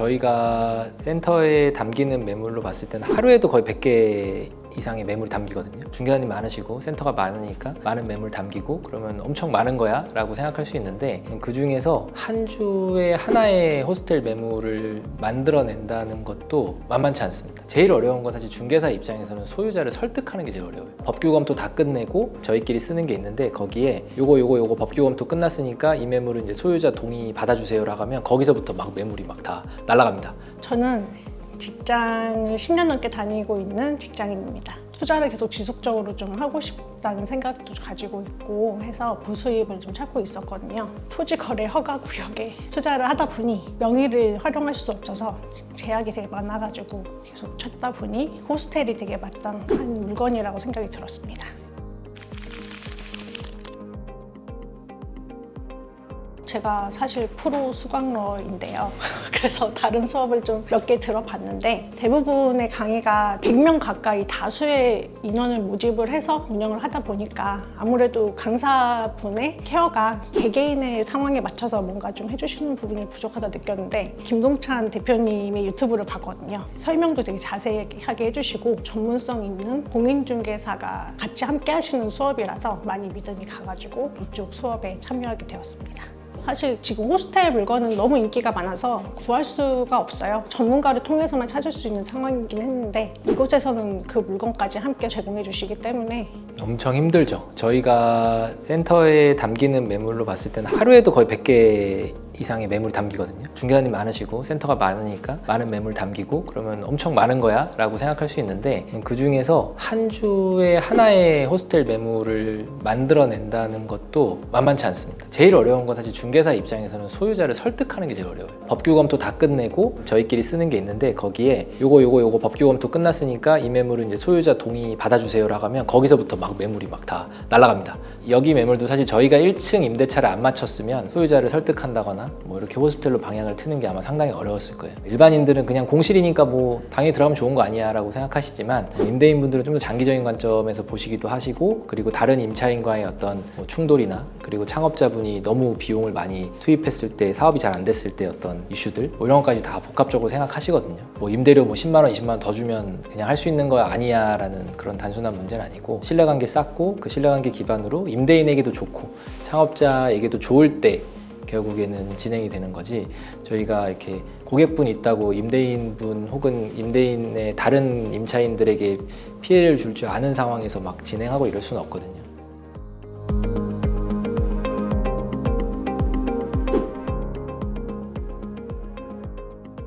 저희가 센터에 담기는 매물로 봤을 때는 하루에도 거의 100개 이상의 매물이 담기거든요. 중개사님 많으시고 센터가 많으니까 많은 매물 담기고 그러면 엄청 많은 거야 라고 생각할 수 있는데, 그 중에서 한 주에 하나의 호스텔 매물을 만들어낸다는 것도 만만치 않습니다. 제일 어려운 건 사실 중개사 입장에서는 소유자를 설득하는 게 제일 어려워요. 법규 검토 다 끝내고 저희끼리 쓰는 게 있는데, 거기에 요거 법규 검토 끝났으니까 이 매물은 이제 소유자 동의 받아주세요라고 하면 거기서부터 막 매물이 막 다 날아갑니다. 저는 직장을 10년 넘게 다니고 있는 직장인입니다. 투자를 계속 지속적으로 좀 하고 싶다는 생각도 가지고 있고 해서 부수입을 좀 찾고 있었거든요. 토지거래 허가 구역에 투자를 하다 보니 명의를 활용할 수 없어서 제약이 되게 많아가지고 계속 찾다 보니 호스텔이 되게 마땅한 물건이라고 생각이 들었습니다. 제가 사실 프로 수강러인데요. 그래서 다른 수업을 좀 몇 개 들어봤는데 대부분의 강의가 100명 가까이 다수의 인원을 모집을 해서 운영을 하다 보니까 아무래도 강사분의 케어가 개개인의 상황에 맞춰서 뭔가 좀 해주시는 부분이 부족하다 느꼈는데, 김동찬 대표님의 유튜브를 봤거든요. 설명도 되게 자세하게 해주시고 전문성 있는 공인중개사가 같이 함께 하시는 수업이라서 많이 믿음이 가가지고 이쪽 수업에 참여하게 되었습니다. 사실 지금 호스텔 물건은 너무 인기가 많아서 구할 수가 없어요. 전문가를 통해서만 찾을 수 있는 상황이긴 했는데 이곳에서는 그 물건까지 함께 제공해 주시기 때문에 엄청 힘들죠. 저희가 센터에 담기는 매물로 봤을 때는 하루에도 거의 100개 이상의 매물이 담기거든요. 중개사님 많으시고 센터가 많으니까 많은 매물 담기고 그러면 엄청 많은 거야 라고 생각할 수 있는데, 그 중에서 한 주에 하나의 호스텔 매물을 만들어낸다는 것도 만만치 않습니다. 제일 어려운 건 사실 중개사 입장에서는 소유자를 설득하는 게 제일 어려워요. 법규 검토 다 끝내고 저희끼리 쓰는 게 있는데, 거기에 요거 법규 검토 끝났으니까 이 매물은 이제 소유자 동의 받아주세요라고 하면 거기서부터 막 매물이 막 다 날아갑니다. 여기 매물도 사실 저희가 1층 임대차를 안 맞췄으면 소유자를 설득한다거나 뭐 이렇게 호스텔로 방향을 트는 게 아마 상당히 어려웠을 거예요. 일반인들은 그냥 공실이니까 뭐 당연히 들어가면 좋은 거 아니야 라고 생각하시지만, 임대인분들은 좀 더 장기적인 관점에서 보시기도 하시고, 그리고 다른 임차인과의 어떤 뭐 충돌이나 그리고 창업자분이 너무 비용을 많이 투입했을 때 사업이 잘 안 됐을 때 어떤 이슈들 뭐 이런 것까지 다 복합적으로 생각하시거든요. 뭐 임대료 뭐 10만 원 20만 원 더 주면 그냥 할 수 있는 거야 아니야 라는 그런 단순한 문제는 아니고, 신뢰관계 쌓고 그 신뢰관계 기반으로 임대인에게도 좋고 창업자에게도 좋을 때 결국에는 진행이 되는 거지, 저희가 이렇게 고객분이 있다고 임대인분 혹은 임대인의 다른 임차인들에게 피해를 줄 줄 아는 상황에서 막 진행하고 이럴 수는 없거든요.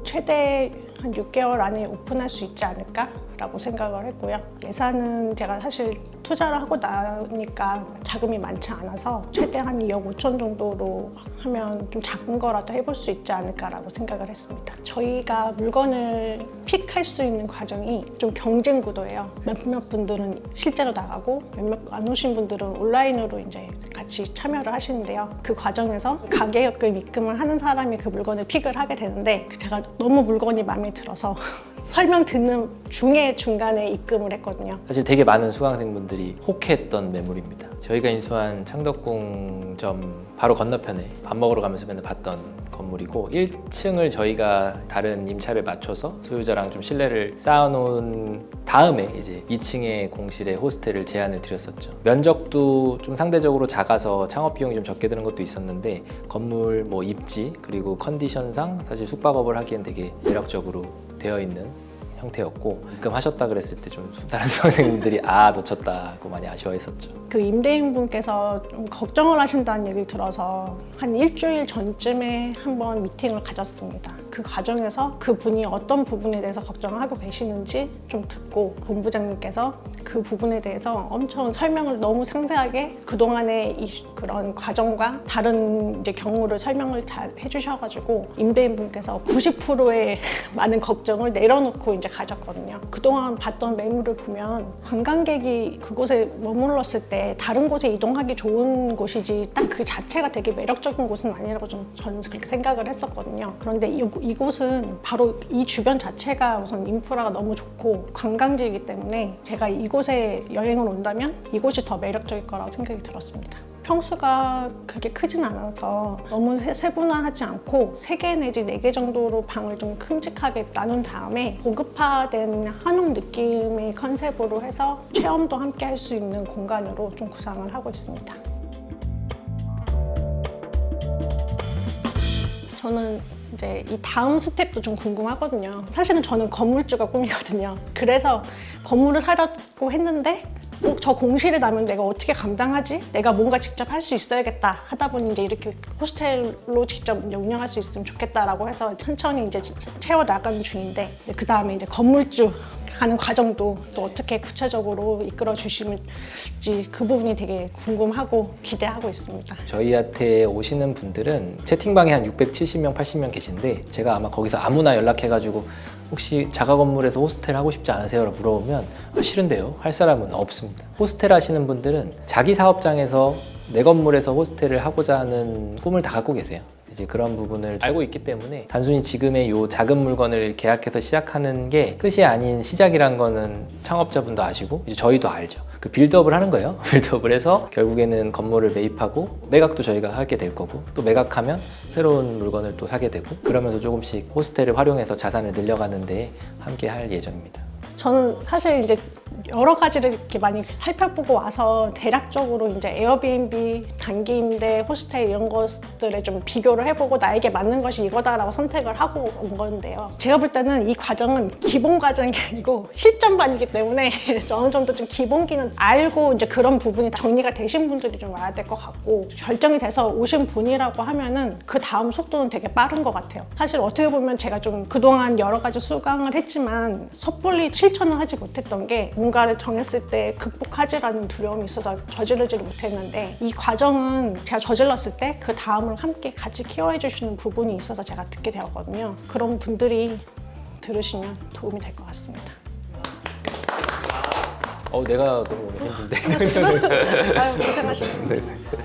최대 한 6개월 안에 오픈할 수 있지 않을까? 라고 생각을 했고요. 예산은 제가 사실 투자를 하고 나니까 자금이 많지 않아서 최대 한 2억 5천 정도로 하면 좀 작은 거라도 해볼 수 있지 않을까라고 생각을 했습니다. 저희가 물건을 픽할 수 있는 과정이 좀 경쟁 구도예요. 몇몇 분들은 실제로 나가고 몇몇 안 오신 분들은 온라인으로 이제 같이 참여를 하시는데요. 그 과정에서 가계약금 입금을 하는 사람이 그 물건을 픽을 하게 되는데, 제가 너무 물건이 마음에 들어서 설명 듣는 중간에 입금을 했거든요. 사실 되게 많은 수강생분들이 혹했던 매물입니다. 저희가 인수한 창덕궁점 바로 건너편에 밥 먹으러 가면서 맨날 봤던 건물이고, 1층을 저희가 다른 임차를 맞춰서 소유자랑 좀 신뢰를 쌓아놓은 다음에 이제 2층에 공실에 호스텔을 제안을 드렸었죠. 면적도 좀 상대적으로 작아서 창업 비용이 좀 적게 드는 것도 있었는데, 건물 뭐 입지 그리고 컨디션상 사실 숙박업을 하기엔 되게 매력적으로 되어 있는 형태였고, 입금하셨다 그랬을 때 좀 다른 수강생분들이 놓쳤다고 많이 아쉬워했었죠. 그 임대인분께서 좀 걱정을 하신다는 얘기를 들어서 한 일주일 전쯤에 한번 미팅을 가졌습니다. 그 과정에서 그분이 어떤 부분에 대해서 걱정을 하고 계시는지 좀 듣고, 본부장님께서 그 부분에 대해서 엄청 설명을 너무 상세하게 그동안의 그런 과정과 다른 이제 경우를 설명을 잘 해주셔가지고 임대인분께서 90%의 많은 걱정을 내려놓고 이제 가졌거든요. 그동안 봤던 매물을 보면 관광객이 그곳에 머물렀을 때 다른 곳에 이동하기 좋은 곳이지 딱 그 자체가 되게 매력적인 곳은 아니라고 저는 그렇게 생각을 했었거든요. 그런데 이곳은 바로 이 주변 자체가 우선 인프라가 너무 좋고 관광지이기 때문에 제가 이곳에 여행을 온다면 이곳이 더 매력적일 거라고 생각이 들었습니다. 평수가 그렇게 크진 않아서 너무 세분화하지 않고 3개 내지 4개 정도로 방을 좀 큼직하게 나눈 다음에 고급화된 한옥 느낌의 컨셉으로 해서 체험도 함께 할 수 있는 공간으로 좀 구상을 하고 있습니다. 저는 이제 이 다음 스텝도 좀 궁금하거든요. 사실은 저는 건물주가 꿈이거든요. 그래서 건물을 사려고 했는데 저 공실을 나면 내가 어떻게 감당하지? 내가 뭔가 직접 할 수 있어야겠다 하다 보니 이제 이렇게 호스텔로 직접 이제 운영할 수 있으면 좋겠다라고 해서 천천히 이제 채워 나가는 중인데 그 다음에 이제 건물주 하는 과정도 또 어떻게 구체적으로 이끌어 주실지 그 부분이 되게 궁금하고 기대하고 있습니다. 저희한테 오시는 분들은 채팅방에 한 670명, 80명 계신데 제가 아마 거기서 아무나 연락해가지고 혹시 자가 건물에서 호스텔 하고 싶지 않으세요? 라고 물어보면 싫은데요? 할 사람은 없습니다. 호스텔 하시는 분들은 자기 사업장에서 내 건물에서 호스텔을 하고자 하는 꿈을 다 갖고 계세요. 이제 그런 부분을 알고 있기 때문에 단순히 지금의 요 작은 물건을 계약해서 시작하는 게 끝이 아닌 시작이란 거는 창업자분도 아시고 이제 저희도 알죠. 그 빌드업을 하는 거예요. 빌드업을 해서 결국에는 건물을 매입하고 매각도 저희가 하게 될 거고 또 매각하면 새로운 물건을 또 사게 되고 그러면서 조금씩 호스텔을 활용해서 자산을 늘려가는 데 함께 할 예정입니다. 저는 사실 이제 여러 가지를 이렇게 많이 살펴보고 와서 대략적으로 이제 에어비앤비, 단기 임대, 호스텔 이런 것들을 좀 비교를 해보고 나에게 맞는 것이 이거다라고 선택을 하고 온 건데요. 제가 볼 때는 이 과정은 기본 과정이 아니고 실전반이기 때문에 어느 정도 좀 기본기는 알고 이제 그런 부분이 정리가 되신 분들이 좀 와야 될 것 같고 결정이 돼서 오신 분이라고 하면은 그 다음 속도는 되게 빠른 것 같아요. 사실 어떻게 보면 제가 좀 그동안 여러 가지 수강을 했지만 섣불리 실천을 하지 못했던 게 뭔가를 정했을 때 극복하지라는 두려움이 있어서 저지르지를 못했는데 이 과정은 제가 저질렀을 때 그 다음을 함께 같이 케어해 주시는 부분이 있어서 제가 듣게 되었거든요. 그런 분들이 들으시면 도움이 될 것 같습니다. 내가 너무 힘든데. 아유, 고생하셨습니다. 네.